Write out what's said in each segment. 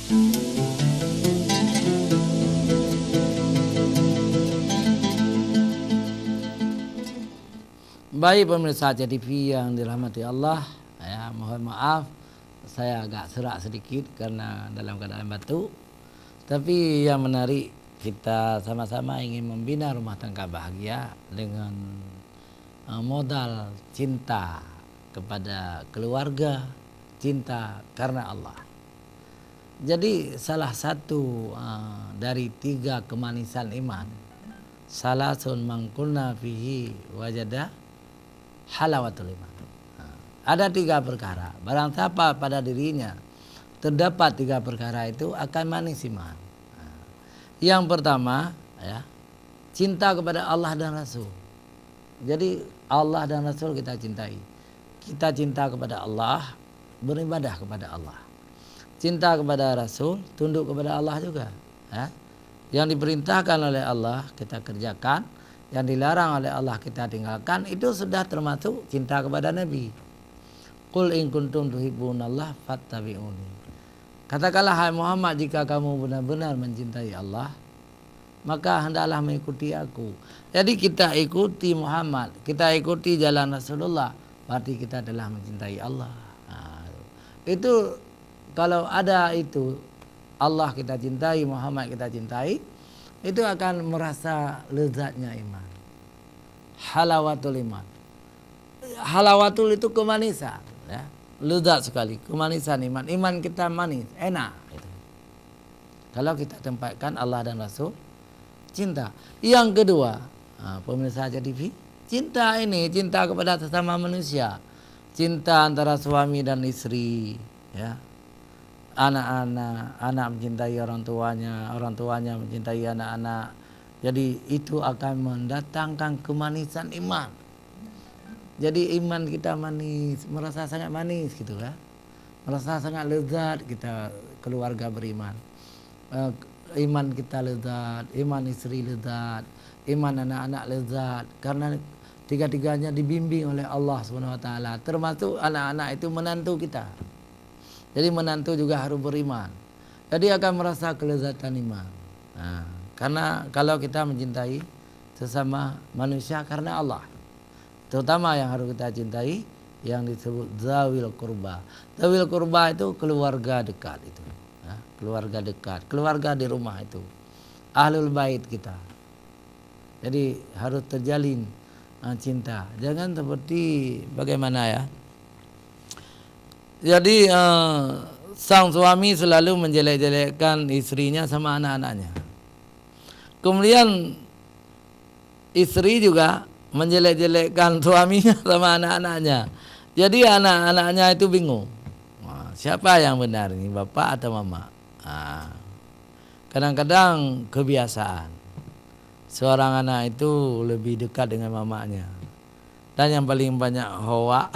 Baik pemirsa TV yang dirahmati Allah, ya, mohon maaf saya agak serak sedikit karena dalam keadaan batuk. Tapi yang menarik, kita sama-sama ingin membina rumah tangga bahagia dengan modal cinta kepada keluarga, cinta karena Allah. Jadi salah satu dari 3 kemanisan iman, salasun mangkunna fihi wajada halawatul iman. Ada 3 perkara. Barang siapa pada dirinya terdapat 3 perkara itu akan manis iman. Yang pertama, ya, cinta kepada Allah dan Rasul. Jadi Allah dan Rasul kita cintai. Kita cinta kepada Allah, beribadah kepada Allah. Cinta kepada Rasul, tunduk kepada Allah juga. Ya. Yang diperintahkan oleh Allah kita kerjakan, yang dilarang oleh Allah kita tinggalkan, itu sudah termasuk cinta kepada Nabi. Qul in kuntum tuhibbunallah fattabi'uni. Katakanlah hai Muhammad, jika kamu benar-benar mencintai Allah, maka hendaklah mengikuti aku. Jadi kita ikuti Muhammad, kita ikuti jalan Rasulullah, berarti kita telah mencintai Allah. Itu kalau ada itu, Allah kita cintai, Muhammad kita cintai, itu akan merasa lezatnya iman. Halawatul iman. Halawatul itu kemanisan, ya. Lezat sekali, kemanisan iman. Iman kita manis, enak gitu. Kalau kita tempatkan Allah dan Rasul, cinta. Yang kedua, pemirsa TV, cinta ini cinta kepada sesama manusia. Cinta antara suami dan istri, ya. Anak-anak, anak mencintai orang tuanya mencintai anak-anak. Jadi itu akan mendatangkan kemanisan iman. Jadi iman kita manis, merasa sangat manis gitu kan. Merasa sangat lezat kita keluarga beriman. Iman kita lezat, iman istri lezat, iman anak-anak lezat, karena tiga-tiganya dibimbing oleh Allah SWT. Termasuk anak-anak itu menantu kita. Jadi menantu juga harus beriman. Jadi akan merasa kelezatan iman. Karena kalau kita mencintai sesama manusia karena Allah, terutama yang harus kita cintai yang disebut zawil kurba. Zawil kurba itu keluarga dekat itu, ya, keluarga dekat, keluarga di rumah itu, ahlul bait kita. Jadi harus terjalin cinta. Jangan seperti bagaimana ya. Jadi sang suami selalu menjelek-jelekkan istrinya sama anak-anaknya. Kemudian istri juga menjelek-jelekkan suaminya sama anak-anaknya. Jadi anak-anaknya itu bingung. Siapa yang benar ini, bapak atau mama? Kadang-kadang kebiasaan. Seorang anak itu lebih dekat dengan mamanya. Dan yang paling banyak hawa.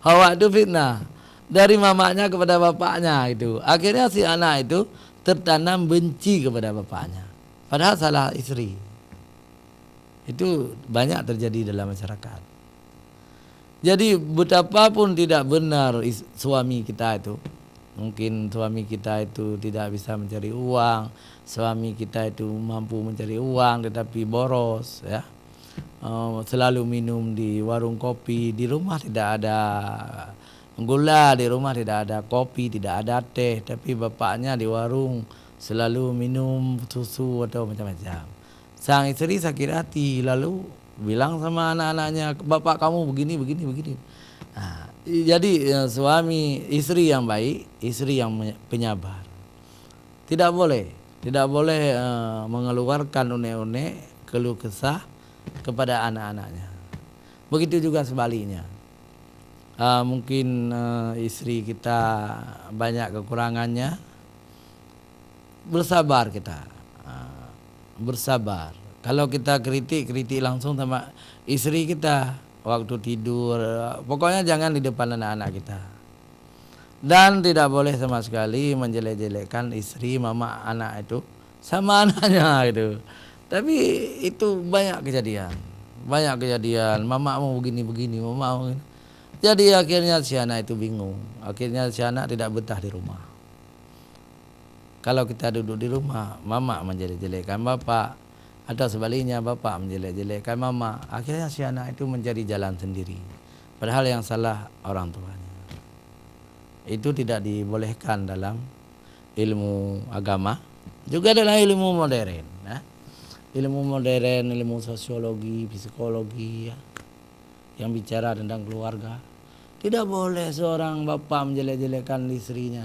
Hawa itu fitnah. Dari mamanya kepada bapaknya itu. Akhirnya si anak itu tertanam benci kepada bapaknya. Padahal salah istri. Itu banyak terjadi dalam masyarakat. Jadi betapapun tidak benar suami kita itu, mungkin suami kita itu tidak bisa mencari uang, suami kita itu mampu mencari uang tetapi boros, ya, selalu minum di warung kopi, di rumah tidak ada gula, di rumah tidak ada kopi, tidak ada teh, tapi bapaknya di warung selalu minum susu atau macam-macam. Sang istri sakit hati, lalu bilang sama anak-anaknya, bapak kamu begini. Jadi suami, istri yang baik, istri yang penyabar. Tidak boleh mengeluarkan unek-unek, keluh kesah kepada anak-anaknya. Begitu juga sebaliknya. Mungkin istri kita banyak kekurangannya, bersabar kita, bersabar. Kalau kita kritik langsung sama istri kita waktu tidur, pokoknya jangan di depan anak-anak kita. Dan tidak boleh sama sekali menjelek-jelekkan istri, mama, anak itu sama anaknya gitu. Tapi itu banyak kejadian, mama mau begini, mama mau begini. Jadi akhirnya si anak itu bingung, akhirnya si anak tidak betah di rumah. Kalau kita duduk di rumah, mama menjelek-jelekkan bapak, atau sebaliknya bapak menjelek-jelekkan mama, akhirnya si anak itu mencari jalan sendiri. Padahal yang salah orang tuanya. Itu tidak dibolehkan dalam ilmu agama, juga dalam ilmu modern. Ya. Ilmu modern, ilmu sosiologi, psikologi, ya, yang bicara tentang keluarga. Tidak boleh seorang bapak menjelek-jelekkan istrinya.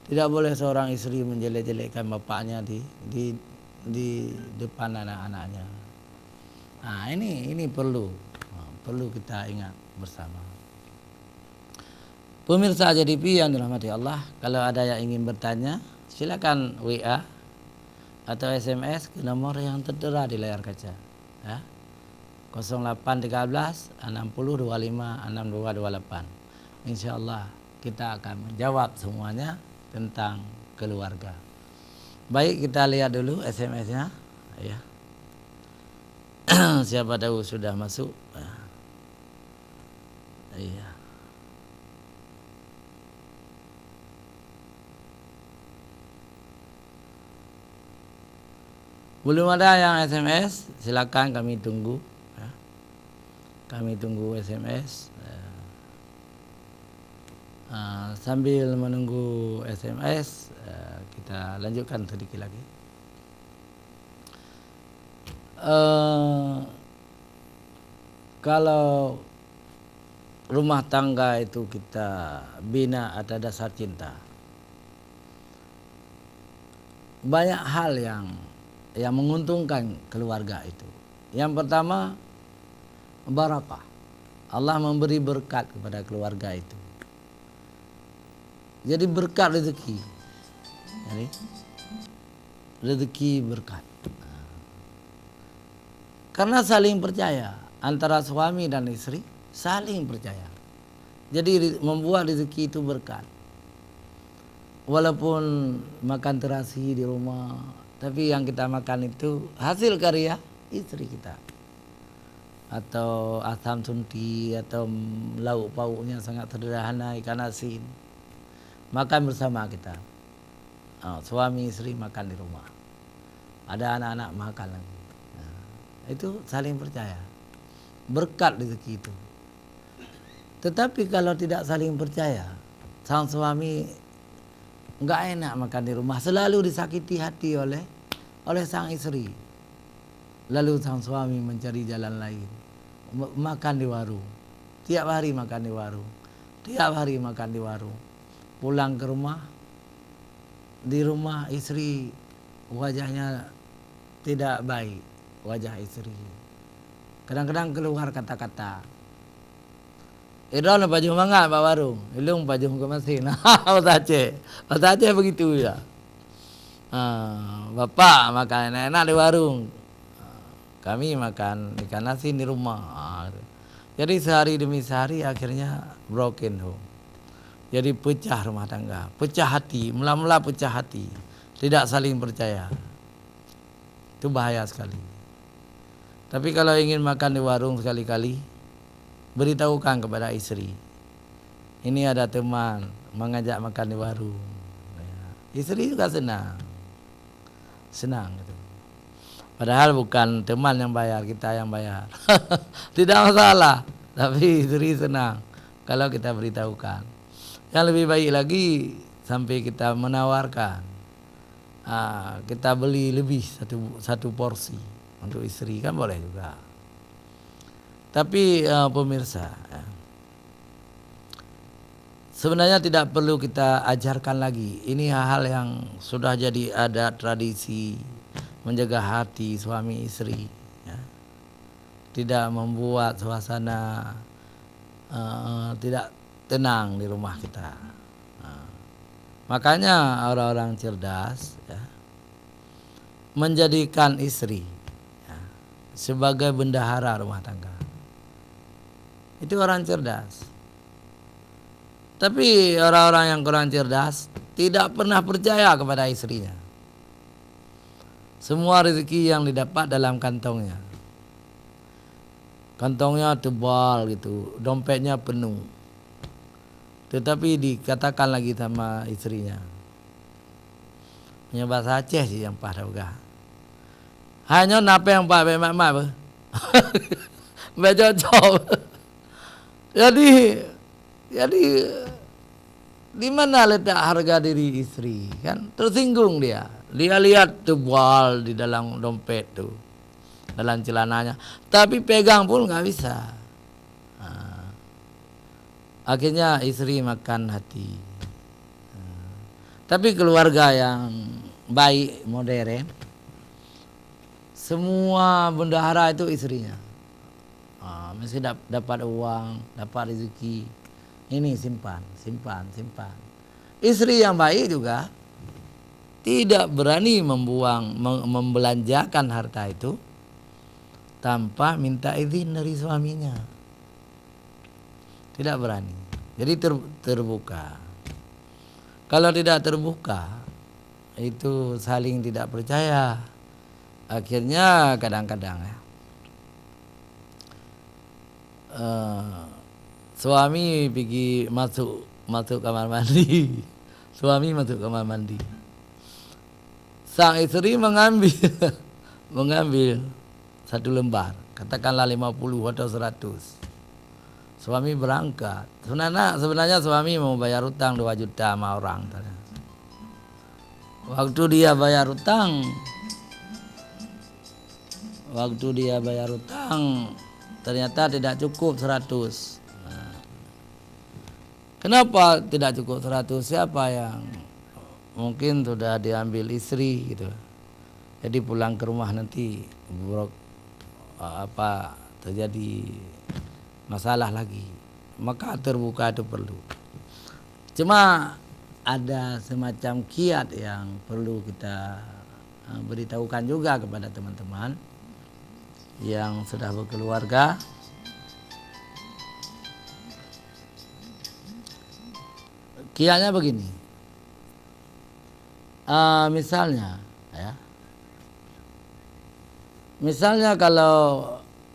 Tidak boleh seorang istri menjelek-jelekkan bapaknya di depan anak-anaknya. Nah, ini perlu kita ingat bersama. Pemirsa JDP yang dirahmati Allah, kalau ada yang ingin bertanya, silakan WA atau SMS ke nomor yang tertera di layar kaca. Ya. 0813 60 25 6228. Insyaallah kita akan menjawab semuanya tentang keluarga. Baik, kita lihat dulu SMS-nya, ya. Siapa tahu sudah masuk. Iya. Belum ada yang SMS, silakan kami tunggu. Ya. Kami tunggu SMS. Sambil menunggu SMS, kita lanjutkan sedikit lagi. Kalau rumah tangga itu kita bina atas dasar cinta, banyak hal yang menguntungkan keluarga itu. Yang pertama, barakah. Allah memberi berkat kepada keluarga itu. Jadi berkat rezeki. Jadi rezeki berkat. Karena saling percaya antara suami dan istri, saling percaya. Jadi membuat rezeki itu berkat. Walaupun makan terasi di rumah, tapi yang kita makan itu hasil karya istri kita. Atau asam sunti, atau lauk pauknya sangat sederhana, ikan asin. Makan bersama kita. Suami istri makan di rumah. Ada anak-anak makan lagi. Itu saling percaya. Berkat rezeki itu. Tetapi kalau tidak saling percaya, sang suami enggak enak makan di rumah, selalu disakiti hati oleh sang istri. Lalu sang suami mencari jalan lain, makan di warung. Tiap hari makan di warung. Tiap hari makan di warung. Pulang ke rumah, di rumah istri wajahnya tidak baik, wajah istri. Kadang-kadang keluar kata-kata, "Idron baju mangat pak warung, ilung baju ke mesin." Bahasa Aceh begitu ya. Bapak makan enak-enak di warung, kami makan ikan asin di rumah. Jadi sehari demi sehari akhirnya broken home. Jadi pecah rumah tangga, pecah hati, mula-mula pecah hati, tidak saling percaya. Itu bahaya sekali. Tapi kalau ingin makan di warung sekali-kali, beritahukan kepada istri, ini ada teman mengajak makan di warung. Istri juga senang gitu. Padahal bukan teman yang bayar, kita yang bayar. Tidak masalah, tapi istri senang kalau kita beritahukan. Yang lebih baik lagi sampai kita menawarkan, kita beli lebih satu porsi untuk istri, kan boleh juga. Tapi pemirsa, sebenarnya tidak perlu kita ajarkan lagi. Ini hal-hal yang sudah jadi adat tradisi, menjaga hati suami istri, ya. Tidak membuat suasana tidak tenang di rumah kita. Makanya orang-orang cerdas, ya, menjadikan istri, ya, sebagai bendahara rumah tangga. Itu orang cerdas. Tapi orang-orang yang kurang cerdas tidak pernah percaya kepada istrinya. Semua rezeki yang didapat dalam kantongnya. Kantongnya tebal gitu, dompetnya penuh. Tetapi dikatakan lagi sama istrinya, Punya bahasa Aceh sih yang pas dah. Hanya napa yang pak mak apa? Becocok. Jadi di mana letak harga diri istri? Kan tersinggung dia. Dia lihat tebal di dalam dompet tu, dalam celananya. Tapi pegang pun nggak bisa. Akhirnya istri makan hati. Tapi keluarga yang baik, modern, semua bendahara itu istrinya. Mesti dapat uang, dapat rezeki. Ini simpan. Istri yang baik juga tidak berani membelanjakan harta itu tanpa minta izin dari suaminya. Tidak berani. Jadi terbuka. Kalau tidak terbuka, itu saling tidak percaya. Akhirnya kadang-kadang suami pergi masuk kamar mandi. Suami masuk kamar mandi. Sang istri mengambil satu lembar, katakanlah 50 atau 100. Suami berangkat. Sebenarnya suami mau bayar utang 2 juta sama orang. Waktu dia bayar utang, ternyata tidak cukup 100. Kenapa tidak cukup 100? Siapa yang mungkin sudah diambil istri gitu. Jadi pulang ke rumah nanti terjadi masalah lagi. Maka terbuka itu perlu. Cuma ada semacam kiat yang perlu kita beritahukan juga kepada teman-teman yang sudah berkeluarga. Kiatnya begini. Misalnya kalau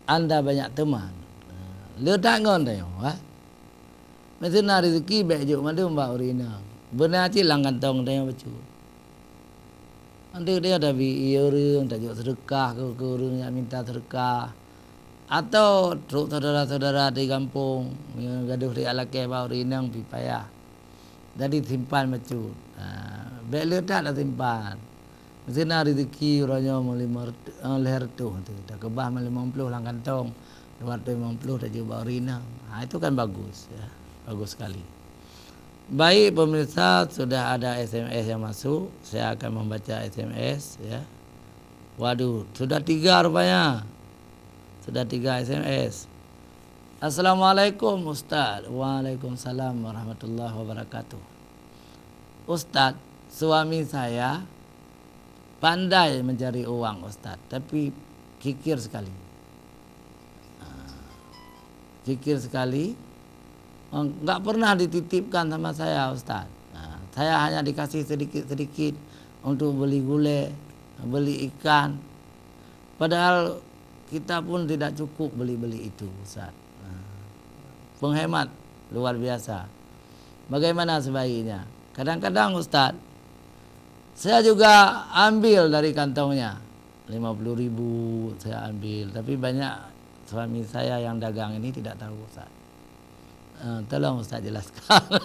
Anda banyak teman, letak ngon tayo, mesti nak rezeki baik juk madu mbak urina. Benar cilang kantong tayo bacu. Nanti dia dah bi orang tak juk sedekah ke orang yang minta sedekah. Atau truk saudara-saudara di kampung yang gaduh di alake mbak urina pi payah. Jadi simpan bacu. Baik letak dah simpan. Mesti nak rezeki orangnya leher tu dah kebah 50 lang kantong. 250 dah juga urina. Itu kan bagus ya. Bagus sekali. Baik pemirsa, sudah ada SMS yang masuk. Saya akan membaca SMS ya. Waduh, sudah 3 rupanya. Sudah 3 SMS. Assalamualaikum Ustaz. Waalaikumsalam warahmatullahi wabarakatuh. Ustaz, suami saya pandai mencari uang Ustaz, tapi kikir sekali. Enggak pernah dititipkan sama saya Ustaz. Saya hanya dikasih sedikit-sedikit untuk beli gulai, beli ikan. Padahal kita pun tidak cukup beli itu Ustaz. Penghemat luar biasa. Bagaimana sebaiknya? Kadang-kadang Ustaz, saya juga ambil dari kantongnya 50.000 saya ambil, tapi banyak suami saya yang dagang ini tidak tahu Ustaz. Tolong Ustaz jelaskan.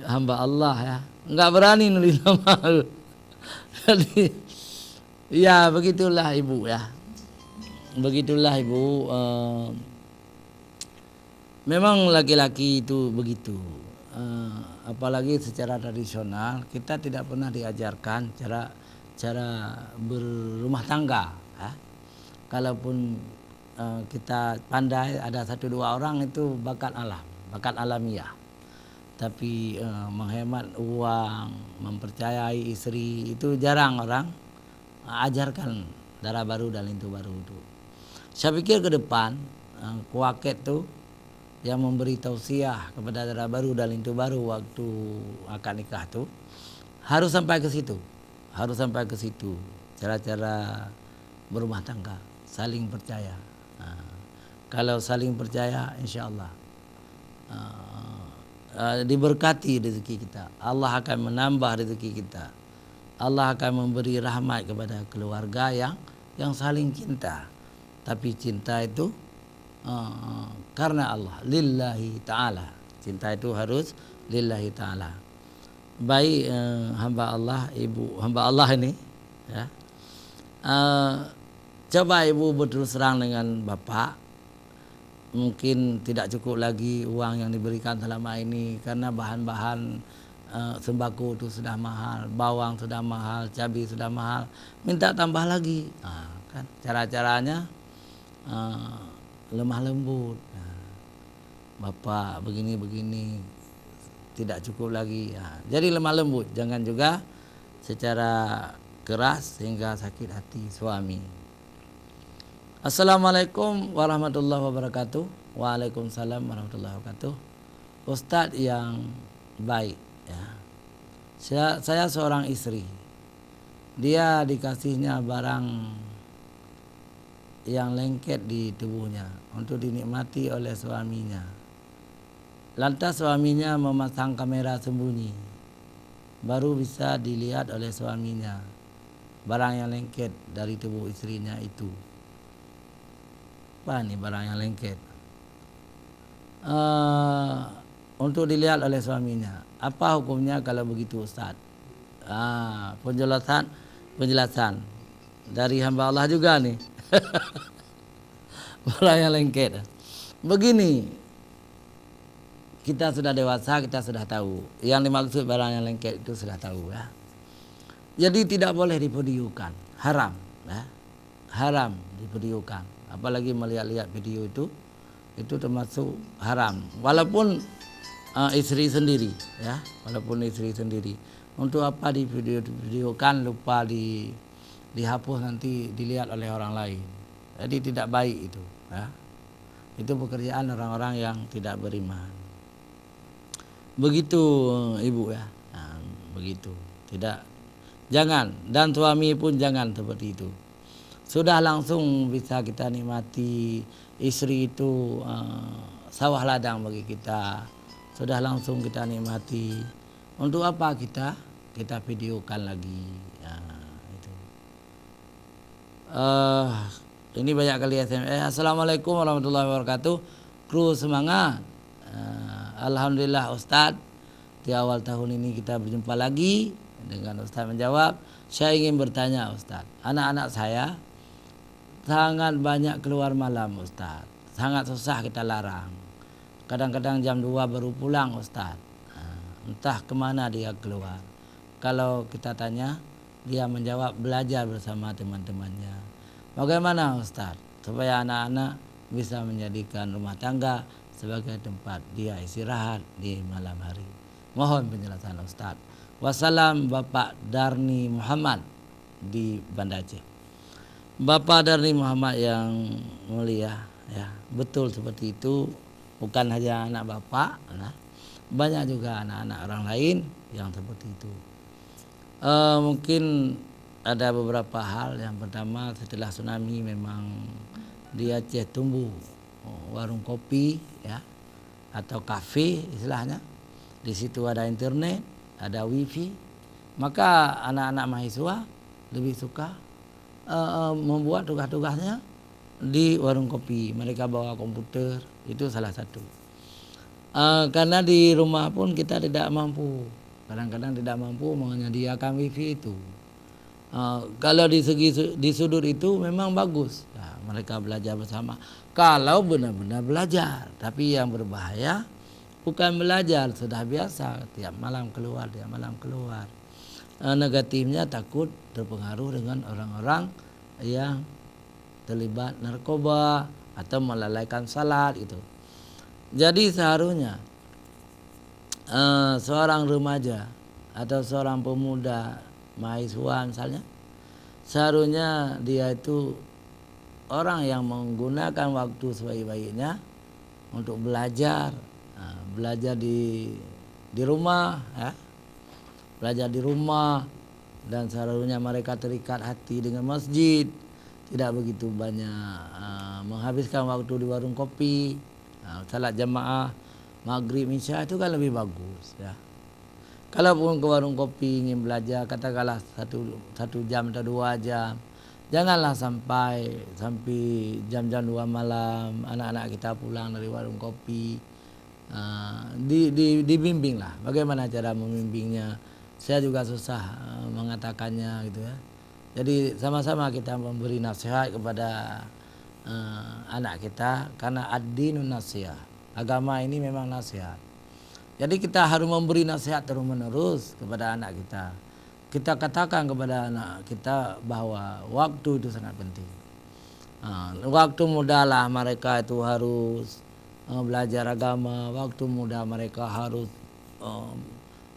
Hamba Allah ya, enggak berani nulis nama. Jadi ya begitulah Ibu ya. Begitulah Ibu. Memang laki-laki itu begitu. Apalagi secara tradisional kita tidak pernah diajarkan cara berumah tangga. Kalaupun kita pandai, ada 1-2 orang itu bakat alam, bakat alamiah. Tapi menghemat uang, mempercayai istri itu jarang orang ajarkan darah baru dan lintu baru itu. Saya pikir ke depan kuaket tu yang memberi tausiah kepada darah baru dan lintu baru waktu akad nikah tu harus sampai ke situ. Cara-cara berumah tangga, saling percaya. Kalau saling percaya, insya Allah diberkati rezeki kita. Allah akan menambah rezeki kita. Allah akan memberi rahmat kepada keluarga yang saling cinta. Tapi cinta itu karena Allah, lillahi ta'ala. Cinta itu harus lillahi ta'ala. Baik hamba Allah, ibu hamba Allah ini ya. Coba ibu berterus terang dengan bapak. Mungkin tidak cukup lagi uang yang diberikan selama ini karena bahan-bahan sembako itu sudah mahal, bawang sudah mahal, cabai sudah mahal, minta tambah lagi. Kan cara-caranya lemah lembut. Bapak begini-begini tidak cukup lagi. Jadi lemah lembut, jangan juga secara keras sehingga sakit hati suami. Assalamualaikum warahmatullahi wabarakatuh. Waalaikumsalam warahmatullahi wabarakatuh. Ustadz yang baik ya. Saya seorang istri. Dia dikasihnya barang yang lengket di tubuhnya untuk dinikmati oleh suaminya. Lantas suaminya memasang kamera sembunyi. Baru bisa dilihat oleh suaminya barang yang lengket dari tubuh istrinya itu. Apa nih barang yang lengket? Untuk dilihat oleh suaminya. Apa hukumnya kalau begitu Ustaz? Penjelasan dari hamba Allah juga nih. Barang yang lengket. Begini, kita sudah dewasa, kita sudah tahu. Yang dimaksud barang yang lengket itu sudah tahu ya. Jadi tidak boleh divideokan, haram ya. Haram divideokan. Apalagi melihat-lihat video itu termasuk haram. Walaupun istri sendiri ya, walaupun istri sendiri. Untuk apa divideokan, lupa dihapus nanti dilihat oleh orang lain. Jadi tidak baik itu ya. Itu pekerjaan orang-orang yang tidak beriman. Begitu ibu ya. Begitu. Jangan, dan suami pun jangan seperti itu. Sudah langsung bisa kita nikmati istri itu sawah ladang bagi kita. Sudah langsung kita nikmati. Untuk apa kita videokan lagi? Itu. Ini banyak kali SMS. Assalamualaikum warahmatullahi wabarakatuh. Kru semangat. Alhamdulillah Ustadz. Di awal tahun ini kita berjumpa lagi dengan Ustadz menjawab. Saya ingin bertanya Ustadz. Anak-anak saya sangat banyak keluar malam Ustaz. Sangat susah kita larang. Kadang-kadang jam 2 baru pulang Ustaz. Entah kemana dia keluar. Kalau kita tanya, dia menjawab belajar bersama teman-temannya. Bagaimana Ustaz? Supaya anak-anak bisa menjadikan rumah tangga sebagai tempat dia istirahat di malam hari. Mohon penjelasan Ustaz. Wassalam, Bapak Darni Muhammad di Banda Aceh. Bapak dari Muhammad yang mulia ya, betul seperti itu. Bukan hanya anak bapak, banyak juga anak-anak orang lain yang seperti itu. Mungkin ada beberapa hal. Yang pertama, setelah tsunami memang di Aceh tumbuh warung kopi ya, atau kafe istilahnya. Di situ ada internet, ada wifi. Maka anak-anak mahasiswa lebih suka membuat tugas-tugasnya di warung kopi. Mereka bawa komputer, itu salah satu. Karena di rumah pun kita tidak mampu, kadang-kadang tidak mampu menyediakan wifi itu. Kalau di sudut itu memang bagus. Mereka belajar bersama. Kalau benar-benar belajar, tapi yang berbahaya bukan belajar, sudah biasa tiap malam keluar. Negatifnya takut terpengaruh dengan orang-orang yang terlibat narkoba atau melalaikan salat itu. Jadi seharusnya seorang remaja atau seorang pemuda mahasiswa misalnya, seharusnya dia itu orang yang menggunakan waktu sebaik-baiknya untuk belajar, belajar di rumah ya. Belajar di rumah, dan seharusnya mereka terikat hati dengan masjid, tidak begitu banyak menghabiskan waktu di warung kopi, salat jamaah. maghrib, isya itu kan lebih bagus ya. Kalau pun ke warung kopi ingin belajar, katakanlah satu jam atau 2 jam, janganlah sampai jam-jam 2 malam anak-anak kita pulang dari warung kopi. Dibimbinglah. Bagaimana cara membimbingnya? Saya juga susah mengatakannya gitu ya. Jadi sama-sama kita memberi nasihat kepada anak kita, karena ad-dinun nasihat. Agama ini memang nasihat. Jadi kita harus memberi nasihat terus-menerus kepada anak kita. Kita katakan kepada anak kita bahwa waktu itu sangat penting. Waktu muda lah mereka itu harus belajar agama. Waktu muda mereka harus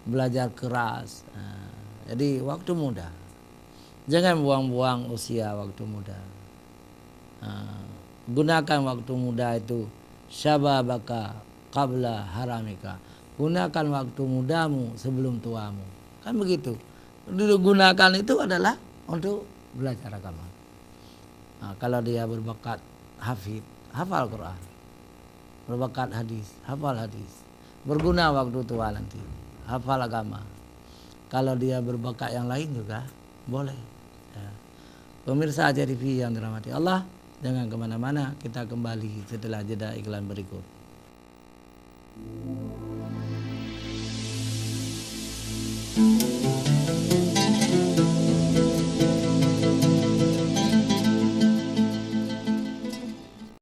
belajar keras. Jadi waktu muda. Jangan buang-buang usia waktu muda. Gunakan waktu muda itu syababaka qabla haramika. Gunakan waktu mudamu sebelum tuamu. Kan begitu. Gunakan itu adalah untuk belajar agama. Kalau dia berbakat hafid, hafal Quran. Berbakat hadis, hafal hadis. Berguna waktu tua nanti, hafal agama. Kalau dia berbakat yang lain juga boleh. Ya. Pemirsa Aja TV yang dirahmati Allah, jangan kemana-mana, kita kembali setelah jeda iklan berikut. Thank you.